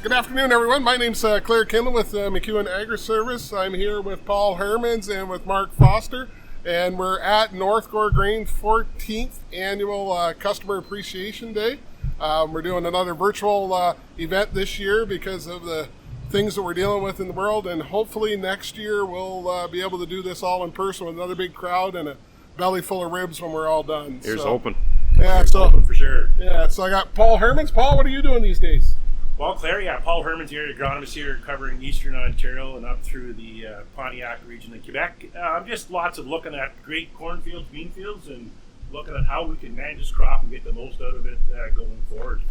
Good afternoon, everyone. My name's Clare Kinlin with MacEwen Agricentre. I'm here with Paul Hermans and with Mark Foster, and we're at North Gore Grain's 14th annual Customer Appreciation Day. We're doing another virtual event this year because of the things that we're dealing with in the world, and hopefully next year we'll be able to do this all in person with another big crowd and a belly full of ribs when we're all done. Here's open. Yeah, Here's open for sure. Yeah, so I got Paul Hermans. Paul, what are you doing these days? Well, Clare, Paul Hermans here, agronomist here, covering Eastern Ontario and up through the Pontiac region in Quebec. Just lots of looking at great cornfields, bean fields, and looking at how we can manage this crop and get the most out of it going forward.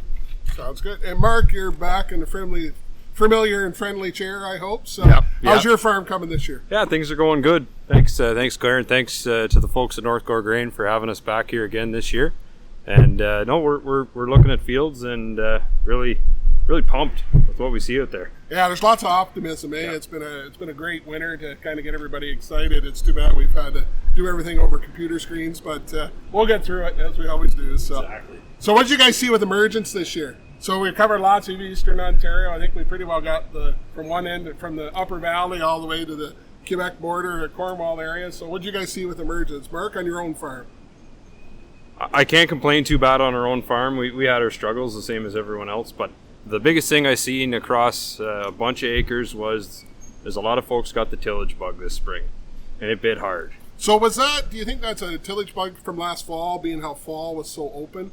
Sounds good. And Mark, you're back in the familiar and friendly chair, I hope. So, how's your farm coming this year? Yeah, things are going good. Thanks, Claire, and thanks to the folks at North Gore Grain for having us back here again this year. And we're looking at fields and really pumped with what we see out there. Yeah, there's lots of optimism. Yeah. It's been a great winter to kind of get everybody excited. It's too bad we've had to do everything over computer screens, but we'll get through it as we always do. So, exactly. So what did you guys see with emergence this year? So we covered lots of Eastern Ontario. I think we pretty well got from one end, from the Upper Valley all the way to the Quebec border, the Cornwall area. So what did you guys see with emergence? Mark, on your own farm? I can't complain too bad on our own farm. We had our struggles the same as everyone else, but the biggest thing I seen across a bunch of acres was there's a lot of folks got the tillage bug this spring, and it bit hard. So do you think that's a tillage bug from last fall, being how fall was so open?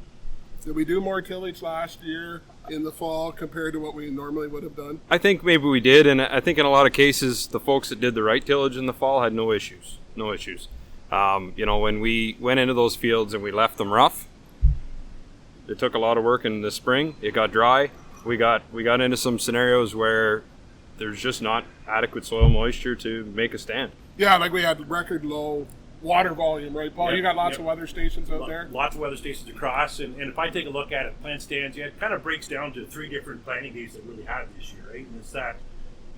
Did we do more tillage last year in the fall compared to what we normally would have done? I think maybe we did, and I think in a lot of cases the folks that did the right tillage in the fall had no issues. When we went into those fields and we left them rough, it took a lot of work in the spring. It got dry. We got into some scenarios where there's just not adequate soil moisture to make a stand. Yeah, like we had record low water volume, right, Paul? You got lots of weather stations out there? Lots of weather stations across, and if I take a look at it, plant stands, it kind of breaks down to 3 different planting days that we really had this year, right? And it's that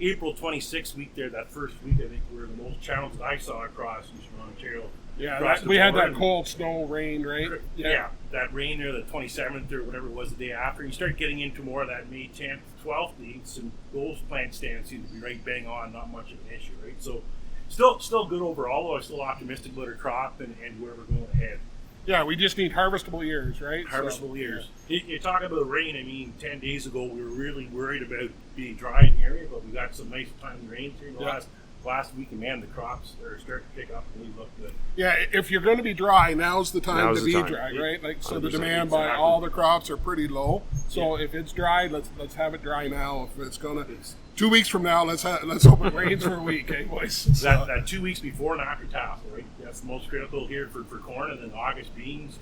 April 26th week there, that first week, I think, were the most challenged I saw across Eastern Ontario. Yeah, we had that cold snow rain, right? Yeah, that rain there, the 27th or whatever it was the day after. You start getting into more of that May 10th, 12th dates, and those plant stands seem to be right bang on, not much of an issue, right? So still good overall, though I'm still optimistic about our crop and where we're going ahead. Yeah, we just need harvestable years, right? Harvestable years. Yeah. You talk about rain, 10 days ago we were really worried about being dry in the area, but we got some nice timely rain here in the last week, and man, the crops are starting to pick up and they look good. Yeah, if you're going to be dry, now's the time to be dry, right? Like, so the demand by all the crops are pretty low. So if it's dry, let's have it dry now. If it's gonna 2 weeks from now, let's hope it rains for a week, boys. So. That 2 weeks before and after tassel, right? That's the most critical here for corn, and then August beans.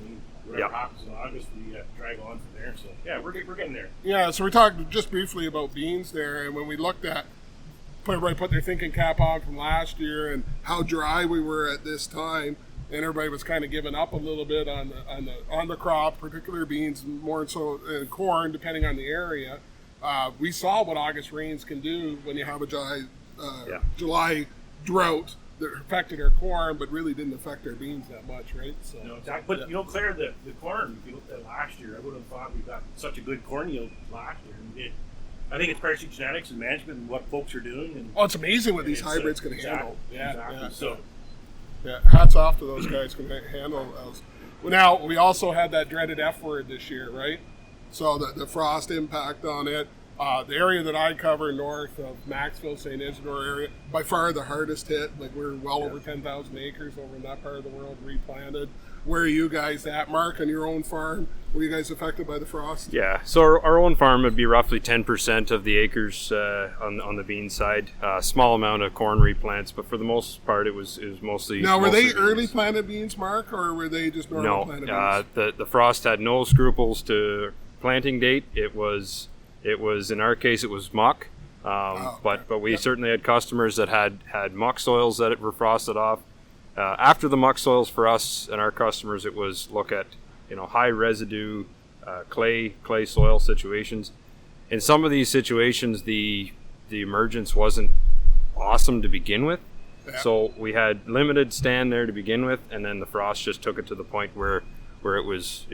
Whatever happens in August, we drag on from there. So yeah, we're getting there. Yeah, so we talked just briefly about beans there, and when we looked at everybody put their thinking cap on from last year and how dry we were at this time, and everybody was kind of giving up a little bit on the crop, particular beans, and more so corn, depending on the area. We saw what August rains can do when you have a July drought that affected our corn, but really didn't affect our beans that much, right? So, no, exactly. But Claire, the corn, if you looked at last year, I would have thought we got such a good corn yield last year, and we did. I think it's partially genetics and management and what folks are doing. And it's amazing what these hybrids can handle. Exactly. Yeah. So, hats off to those guys who can handle those. Now, we also had that dreaded F word this year, right? So the frost impact on it. The area that I cover north of Maxville, St. Isidore area, by far the hardest hit. Like, we're well over 10,000 acres over in that part of the world replanted. Where are you guys at? Mark, on your own farm, were you guys affected by the frost? Yeah, so our own farm would be roughly 10% of the acres on the bean side. Small amount of corn replants, but for the most part it was mostly. Now, were they early planted beans, Mark, or were they just normal planted beans? No, the frost had no scruples to planting date. It was in our case it was muck, but we certainly had customers that had muck soils that were frosted off. After the muck soils for us and our customers, it was look at high residue clay soil situations. In some of these situations, the emergence wasn't awesome to begin with, so we had limited stand there to begin with, and then the frost just took it to the point where it was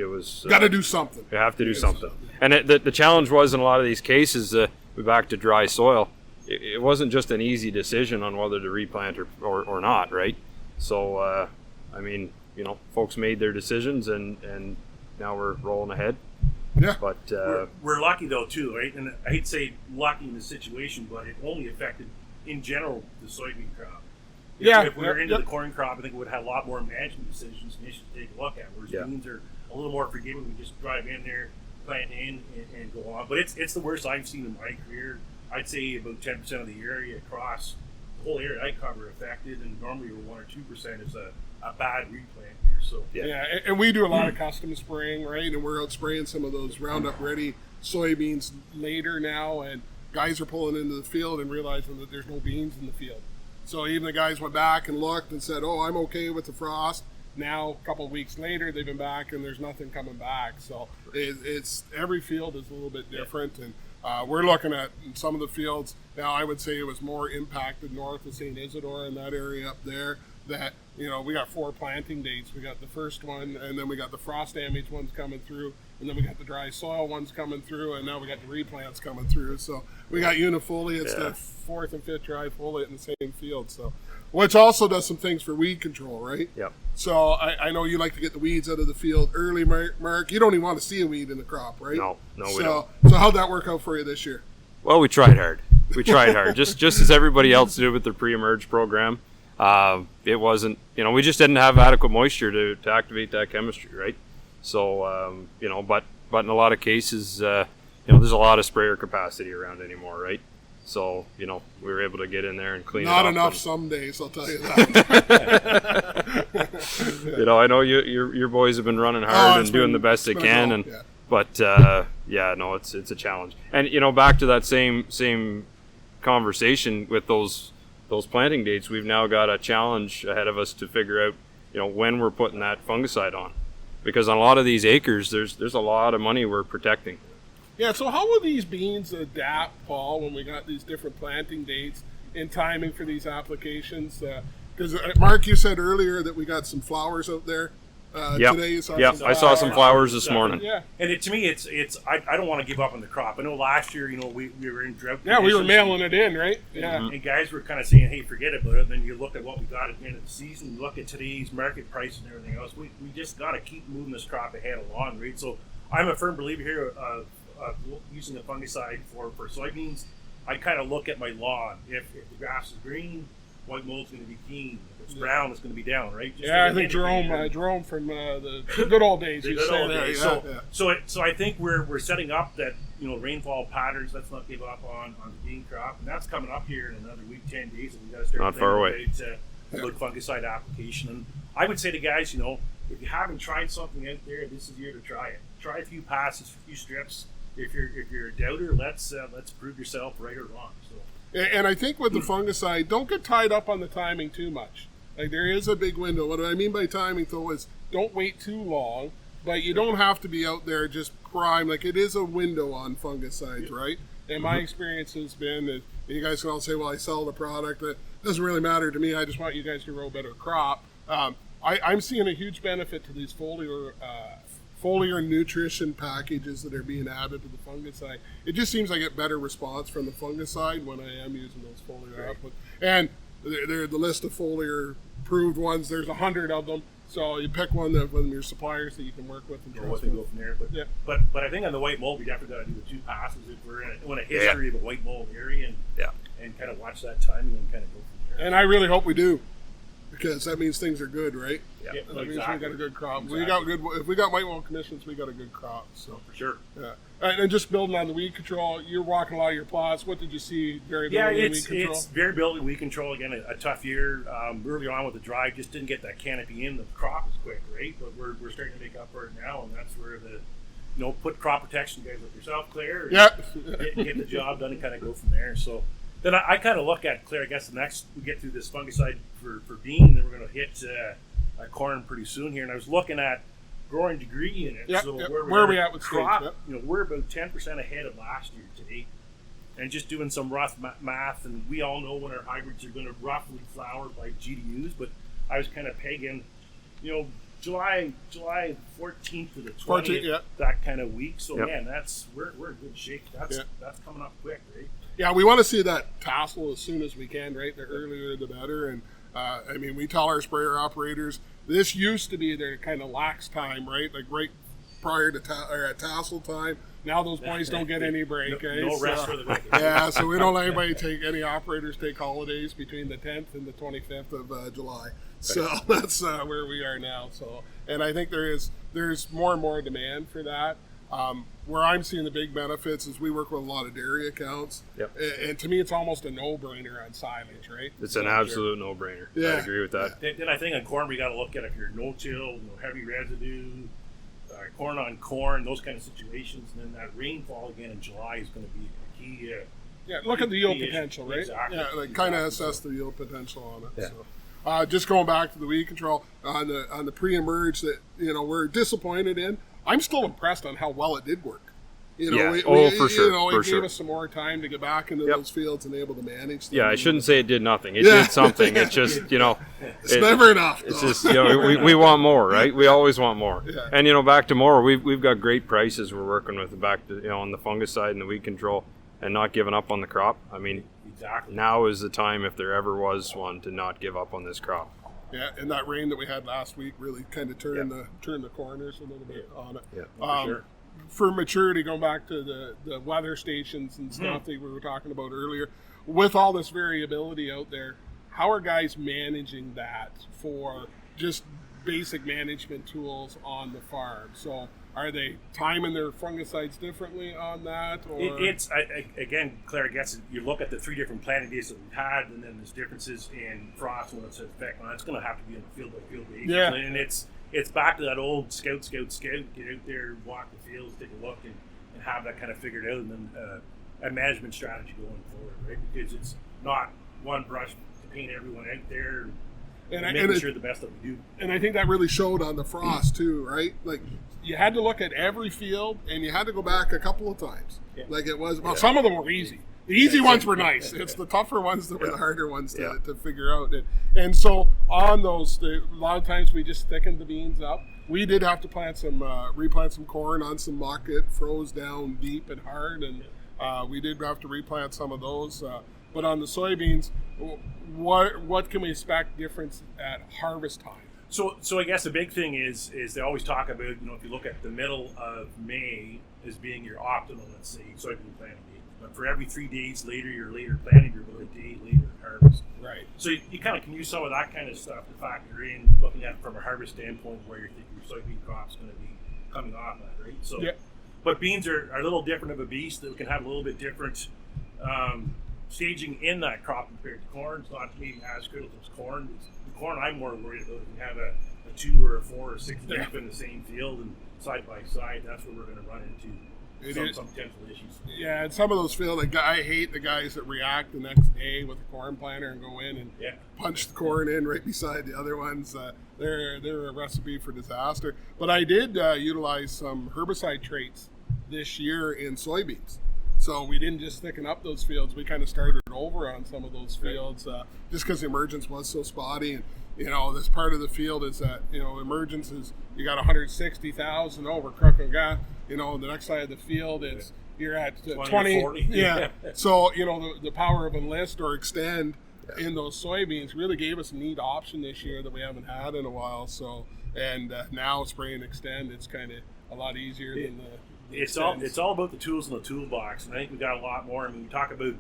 got to do something. You have to do something. And the challenge was in a lot of these cases, back to dry soil, it wasn't just an easy decision on whether to replant or not, right? So, I mean, folks made their decisions, and now we're rolling ahead. Yeah. But we're lucky though too, right? And I hate to say lucky in this situation, but it only affected in general the soybean crop. If we were into the corn crop, I think we would have a lot more management decisions and issues to take a look at. Whereas beans are a little more forgiving. We just drive in there, plant in, and go on. But it's the worst I've seen in my career. I'd say about 10% of the area across the whole area I cover affected, and normally 1 or 2% is a bad replant here. So and we do a lot of custom spraying, right? And we're out spraying some of those Roundup Ready soybeans later now, and guys are pulling into the field and realizing that there's no beans in the field. So even the guys went back and looked and said, "Oh, I'm okay with the frost." Now, a couple of weeks later, they've been back and there's nothing coming back. So it's every field is a little bit different, and we're looking at some of the fields now. I would say it was more impacted north of St. Isidore in that area up there. That we got 4 planting dates. We got the first one, and then we got the frost damage ones coming through, and then we got the dry soil ones coming through, and now we got the replants coming through. So we got unifoliates, the 4th and 5th dry foliate in the same field. So, which also does some things for weed control, right? Yep. So I know you like to get the weeds out of the field early, Mark. You don't even want to see a weed in the crop, right? No, we don't. So how'd that work out for you this year? Well, we tried hard. just as everybody else did with the pre-emerge program. It wasn't, we just didn't have adequate moisture to activate that chemistry, right? So, but in a lot of cases, there's a lot of sprayer capacity around anymore, right? So, we were able to get in there and clean it up. Not enough some days, I'll tell you that. I know your boys have been running hard and doing the best they can, but it's a challenge. And back to that same conversation with those planting dates, we've now got a challenge ahead of us to figure out, when we're putting that fungicide on, because on a lot of these acres, there's a lot of money we're protecting. Yeah, so how will these beans adapt, Paul, when we got these different planting dates and timing for these applications? Because Mark, you said earlier that we got some flowers out there today. You saw I saw some flowers this morning. Yeah, and to me, it's I don't want to give up on the crop. I know last year, we were in drought. Yeah, we were mailing it in, right? Yeah, and guys were kind of saying, "Hey, forget about it." And then you look at what we got at the end of the season. You look at today's market price and everything else. We just got to keep moving this crop ahead along, right? So I'm a firm believer here of using a fungicide for soybeans. I kind of look at my lawn. If the grass is green, white mold's going to be keen. If it's brown, it's going to be down, right? Just I think Jerome from the good old days. So I think we're setting up that rainfall patterns. Let's not give up on the bean crop, and that's coming up here in another week, 10 days, and we got to start not far away. About fungicide application. And I would say to guys, if you haven't tried something out there, this is the year to try it. Try a few passes, a few strips. If you're a doubter, let's prove yourself right or wrong. So. And I think with the fungicide, don't get tied up on the timing too much. Like, there is a big window. What I mean by timing, though, is don't wait too long, but you don't have to be out there just prime. Like, it is a window on fungicides, right? And my experience has been that you guys can all say, well, I sell the product. It doesn't really matter to me. I just want you guys to grow a better crop. I'm seeing a huge benefit to these foliar nutrition packages that are being added to the fungicide. It just seems I get better response from the fungicide when I am using those foliar outputs. And they're the list of foliar approved ones. There's 100 of them. So you pick one from your suppliers that you can work with and trust with. Go from there. But I think on the white mold, we definitely got to do the 2 passes if we're in a history of a white mold area and kind of watch that timing and kind of go from there. And I really hope we do, because that means things are good, right? Yeah, that means we got a good crop. Exactly. If we got white mold conditions, we got a good crop. So for sure. Yeah. And just building on the weed control, you're walking a lot of your plots. What did you see variability in weed control? It's variability in weed control. Again, a tough year. Early on with the dry, just didn't get that canopy in. The crop is quick, right? But we're starting to make up for it now, and that's where the put crop protection guys like yourself, Clare, get the job done and kind of go from there. So then I kind of look at, Clare, I guess the next we get through this fungicide for bean, then we're going to hit corn pretty soon here. And I was looking at growing degree in it. So where are we at with crop? Stage, we're about 10% ahead of last year to date. And just doing some rough math, and we all know when our hybrids are going to roughly flower by GDUs, but I was kind of pegging, July 14th to the 20th, 14th, yeah. that kind of week. So Yep. man, we're in good shape. That's coming up quick, right? Yeah, we want to see that tassel as soon as we can, right? The earlier the better. And I mean, we tell our sprayer operators this used to be their kind of lax time, right? Like right prior to at tassel time. Now those boys don't get any break. No rest for the wicked. Yeah, so we don't let any operators take holidays between the 10th and the 25th of July. So that's where we are now. So, and I think there's more and more demand for that. Where I'm seeing the big benefits is we work with a lot of dairy accounts. Yep. And to me, it's almost a no-brainer on silage, right? It's an absolute no-brainer. Yeah. I agree with that. Then I think on corn we got to look at if you're no-till, heavy residue, corn on corn, those kind of situations. And then that rainfall again in July is going to be a key. Look at the yield key potential, issue. right? Exactly. Yeah, like kind of assess the yield potential on it. Yeah. So. Just going back to the weed control on the pre-emerge that we're disappointed in. I'm still impressed on how well it did work. For sure. It gave us some more time to get back into those fields and able to manage them. Yeah, I shouldn't say it did nothing. It did something. It's just, it's never enough. It's just, we want more, right? We always want more. Yeah. And, back to more, we've got great prices we're working with back to, on the fungicide and the weed control and not giving up on the crop. I mean, exactly. Now is the time, if there ever was one, to not give up on this crop. Yeah, and that rain that we had last week really kind of turned the corners a little bit on it. Yeah, for sure. For maturity, going back to the weather stations and stuff that we were talking about earlier, with all this variability out there, how are guys managing that for just basic management tools on the farm? So are they timing their fungicides differently on that? Or? Again, Claire, I guess you look at the 3 different planting days that we've had, and then there's differences in frost when it's effect. Well, it's going to have to be on a field-by-field basis. Yeah. And it's back to that old scout. Get out there, walk the fields, take a look, and have that kind of figured out, and then a management strategy going forward, right? Because it's not one brush to paint everyone out there, and making sure the best that we do. And I think that really showed on the frost too, right? Like you had to look at every field, and you had to go back a couple of times. Yeah. Like it was. Well, some of them were easy. The easy ones were nice. It's the tougher ones that were the harder ones to figure out. And so on those, a lot of times we just thickened the beans up. We did have to replant some corn on some muck. It froze down deep and hard, and we did have to replant some of those. But on the soybeans, what can we expect difference at harvest time? So I guess the big thing is they always talk about, if you look at the middle of May as being your optimal, let's say, soybean planting date. But for every 3 days later, you're later planting, you're about a day later harvest. Right. So you kind of can use some of that kind of stuff to factor in, looking at it from a harvest standpoint, where you think your soybean crop's going to be coming off that, right? So, but beans are a little different of a beast. That can have a little bit different staging in that crop compared to corn. It's not maybe as critical as corn. The corn I'm more worried about. If you have a 2 or a 4 or 6 deep in the same field and side by side, that's where we're going to run into some potential issues. Yeah, and some of those fields, like I hate the guys that react the next day with a corn planter and go in and punch the corn in right beside the other ones. They're a recipe for disaster. But I did utilize some herbicide traits this year in soybeans. So we didn't just thicken up those fields. We kind of started over on some of those fields just because the emergence was so spotty. And, this part of the field is that, emergence is you got 160,000 over Crook and Gap. The next side of the field is you're at 20 40. Yeah. So, the power of enlist or extend in those soybeans really gave us a neat option this year that we haven't had in a while. So, and now spray and extend, it's kind of a lot easier than the It's all about the tools in the toolbox, and I think we got a lot more. I mean, we talk about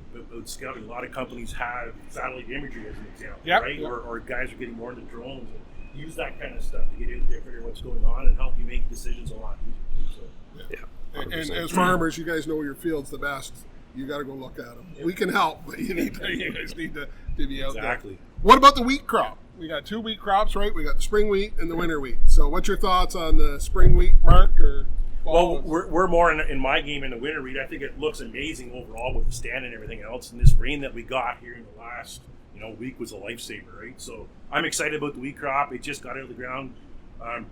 scouting. A lot of companies have satellite imagery as an example, right? Or guys are getting more into drones and use that kind of stuff to get out there, figure what's going on, and help you make decisions a lot easier. So, and as farmers, you guys know your fields the best. You got to go look at them. Yep. We can help, but you guys need to be out there. Exactly. What about the wheat crop? We got 2 wheat crops, right? We got the spring wheat and the winter wheat. So, what's your thoughts on the spring wheat, Mark? Well, we're more in my game in the winter wheat. I think it looks amazing overall with the stand and everything else. And this rain that we got here in the last week was a lifesaver, right? So I'm excited about the wheat crop. It just got out of the ground,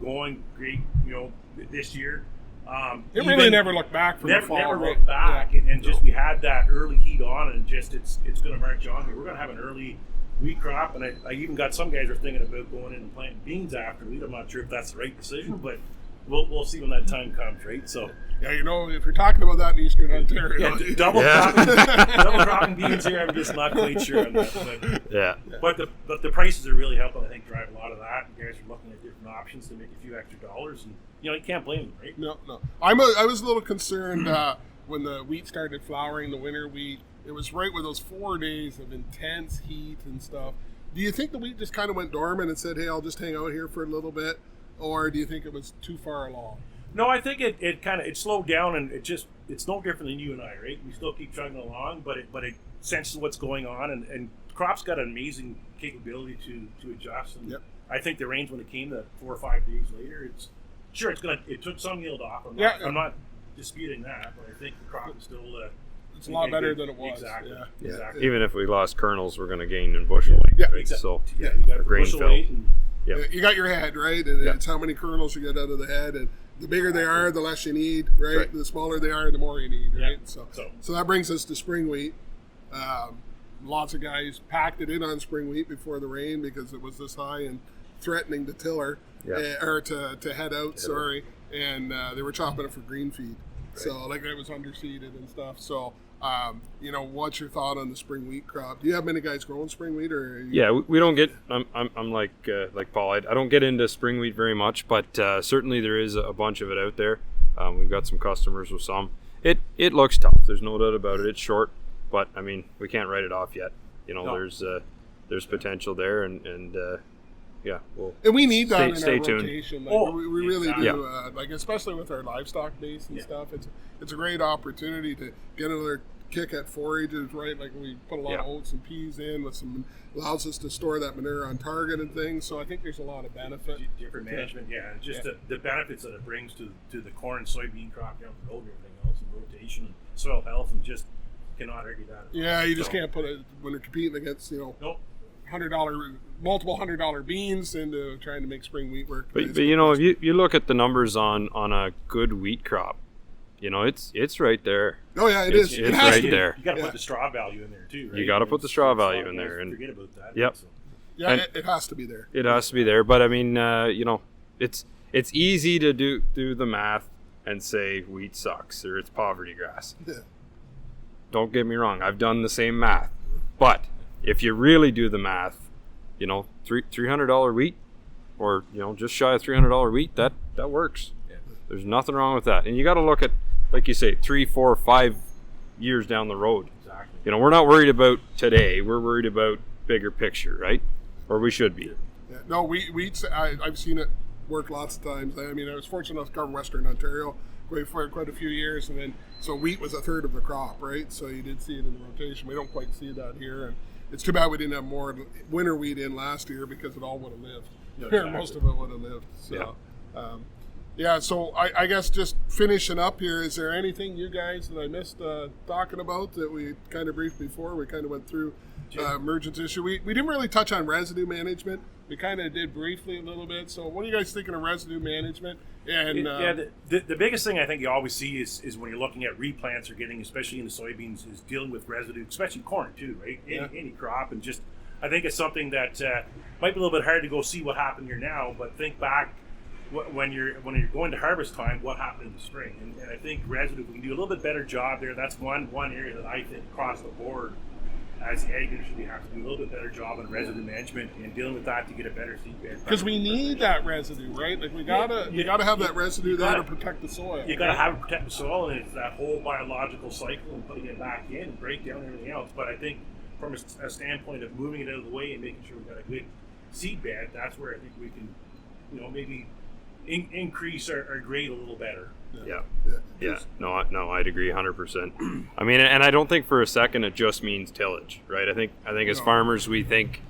going great. This year. It really never looked back from the fall. Never looked back, and just we had that early heat on, and just it's going to march on. We're going to have an early wheat crop, and I even got some guys are thinking about going in and planting beans after wheat. I'm not sure if that's the right decision, but we'll see when that time comes, right? So. Yeah, you know, if you're talking about that in Eastern Ontario, double cropping beans here, I'm just not quite sure on that. But the prices are really helping, I think, drive a lot of that. And guys are looking at different options to make a few extra dollars, and you can't blame them, right? No. I was a little concerned when the wheat started flowering, the winter wheat. It was right with those 4 days of intense heat and stuff. Do you think the wheat just kind of went dormant and said, "Hey, I'll just hang out here for a little bit," or do you think it was too far along? No, I think it slowed down, and it's no different than you and I, right? We still keep chugging along, but it senses what's going on, and crops got an amazing capability to adjust. And I think the rains when it came, that 4 or 5 days later, it took some yield off. I'm not disputing that, but I think the crop is still it's a lot better than it was. Exactly. Even if we lost kernels, we're going to gain in bushel weight. Yeah, right? exactly. So you got grain bushel fill. weight. You got your head, right? And it's how many kernels you get out of the head, and the bigger they are, the less you need, right? The smaller they are, the more you need, right? So that brings us to spring wheat. Lots of guys packed it in on spring wheat before the rain because it was this high and threatening to tiller, or to head out, and they were chopping it for green feed. Right. So like it was underseeded and stuff. So what's your thought on the spring wheat crop? Do you have many guys growing spring wheat, or? We don't get. I'm like Paul. I don't get into spring wheat very much, but certainly there is a bunch of it out there. We've got some customers with some. It looks tough. There's no doubt about it. It's short, but I mean we can't write it off yet. There's potential there, and we need that in stay our tuned. rotation. Like, we really do. Yeah. Like especially with our livestock base and stuff, it's a great opportunity to get another kick at forages, right? Like we put a lot of oats and peas in with some, allows us to store that manure on target and things. So I think there's a lot of benefit. Different management, and just the benefits that it brings to the corn, soybean crop down the road and everything else, and rotation and soil health, and just cannot argue that. Yeah, you just can't put it when they're competing against multiple $100 beans into trying to make spring wheat work. But if you look at the numbers on a good wheat crop, it's right there. Oh yeah, it is. It's right there. You got to put the straw value in there too, right? You got to put the straw value in there, and forget about that. Yep. Yeah, it has to be there. It has to be there. But I mean, it's easy to do the math and say wheat sucks or it's poverty grass. Yeah. Don't get me wrong. I've done the same math, but if you really do the math, $300 wheat, or just shy of $300 wheat, that works. Yeah. There's nothing wrong with that. And you got to look at, like you say, 3, 4, 5 years down the road. Exactly. We're not worried about today. We're worried about bigger picture, right? Or we should be. Yeah. No, wheat's. I've seen it work lots of times. I mean, I was fortunate enough to cover Western Ontario for quite a few years, and then so wheat was a third of the crop, right? So you did see it in the rotation. We don't quite see that here, and it's too bad we didn't have more winter wheat in last year because it all would have lived. Exactly. Most of it would have lived. So, so I guess just finishing up here, is there anything you guys that I missed talking about that we kind of briefed before? We kind of went through emergence issue. We didn't really touch on residue management. We kind of did briefly a little bit. So what are you guys thinking of residue management? And the biggest thing I think you always see is when you're looking at replants or getting, especially in the soybeans, is dealing with residue, especially corn too, right? Any crop, and just I think it's something that might be a little bit hard to go see what happened here now, but think back when you're going to harvest time, what happened in the spring, and I think residue, we can do a little bit better job there. That's one area that I think across the board, as the ag industry, we have to do a little bit better job on residue management and dealing with that to get a better seed bed. Because we need that residue, right? Like you gotta have that residue there to protect the soil. You gotta have it protect the soil, and it's that whole biological cycle and putting it back in, break down everything else. But I think from a standpoint of moving it out of the way and making sure we've got a good seed bed, that's where I think we can, maybe increase our grade a little better. Yeah. No, I'd agree 100%. I mean, and I don't think for a second it just means tillage, right? I think as farmers, we think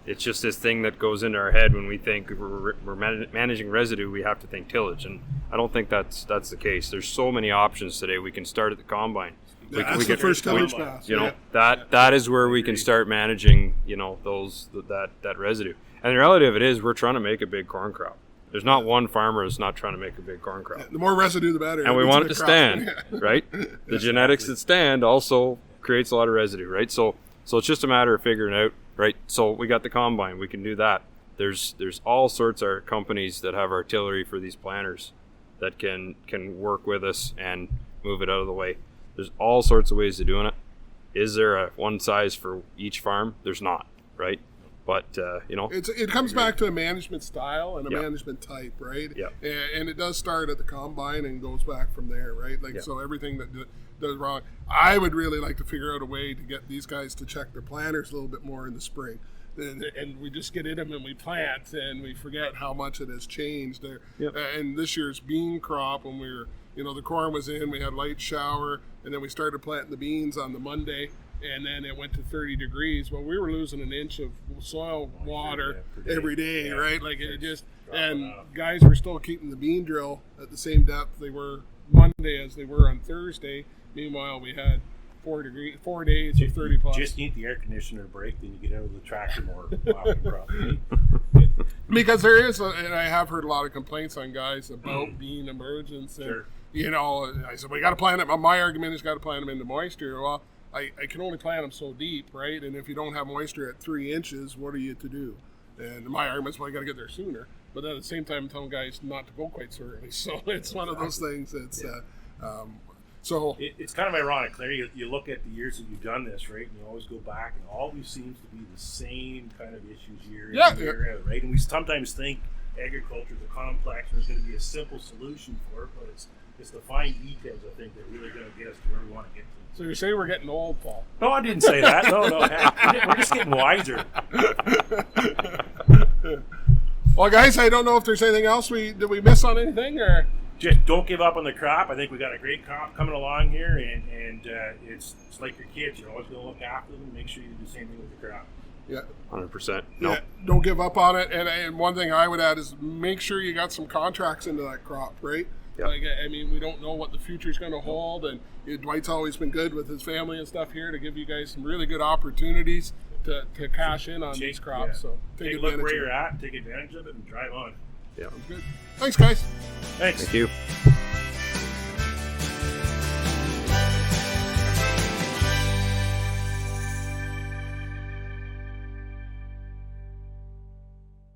it's just this thing that goes into our head when we think we're managing residue, we have to think tillage, and I don't think that's the case. There's so many options today. We can start at the combine. That's the first tillage pass. That is where we can start managing, that residue. And the reality of it is, we're trying to make a big corn crop. There's not one farmer that's not trying to make a big corn crop. The more residue, the better. And we want it to stand, right? The genetics that stand also creates a lot of residue, right? So it's just a matter of figuring out right? So we got the combine, we can do that. There's all sorts of companies that have artillery for these planters that can work with us and move it out of the way. There's all sorts of ways of doing it. Is there a one size for each farm? There's not, right? But it comes back to a management style and a Yep. management type, right? Yep. And it does start at the combine and goes back from there, right? Like, Yep. so everything that does wrong. I would really like to figure out a way to get these guys to check their planters a little bit more in the spring. And we just get in them and we plant and we forget how much it has changed there. Yep. And this year's bean crop, when we were, the corn was in, we had light shower, and then we started planting the beans on the Monday, and then it went to 30 degrees. Well, we were losing an inch of soil water every day, right? Like it just, and guys were still keeping the bean drill at the same depth they were Monday as they were on Thursday. Meanwhile, we had 4 days of 30 plus. Just need the air conditioner break, then you get out of the tractor more often, probably. Because there is, and I have heard a lot of complaints on guys about bean emergence. And, Sure. I said, we got to plant them. My argument is got to plant them into moisture. Well, I can only plant them so deep, right? And if you don't have moisture at 3 inches, what are you to do? And my argument is, well, you got to get there sooner. But then at the same time, I'm telling guys not to go quite so early. So it's one of those things that's, so it's kind of ironic, Claire. You look at the years that you've done this, right? And you always go back, and always seems to be the same kind of issues year in and year out, right? And we sometimes think agriculture is a complex, and there's going to be a simple solution for it, but it's the fine details, I think, that really going to get us to where we want to get to. So you say we're getting old, Paul? No, I didn't say that. No, we're just getting wiser. Well, guys, I don't know if there's anything else. Did we miss on anything, or? Just don't give up on the crop. I think we got a great crop coming along here, and it's like your kids. You're always going to look after them. Make sure you do the same thing with the crop. Yeah, 100%. No. Yeah, don't give up on it. And one thing I would add is make sure you got some contracts into that crop, right? Yep. Like, I mean, we don't know what the future's going to hold, and Dwight's always been good with his family and stuff here to give you guys some really good opportunities to cash in on these crops. So take a look where you're at, take advantage of it, and drive on. Yeah. Good. Thanks, guys. Thanks. Thank you.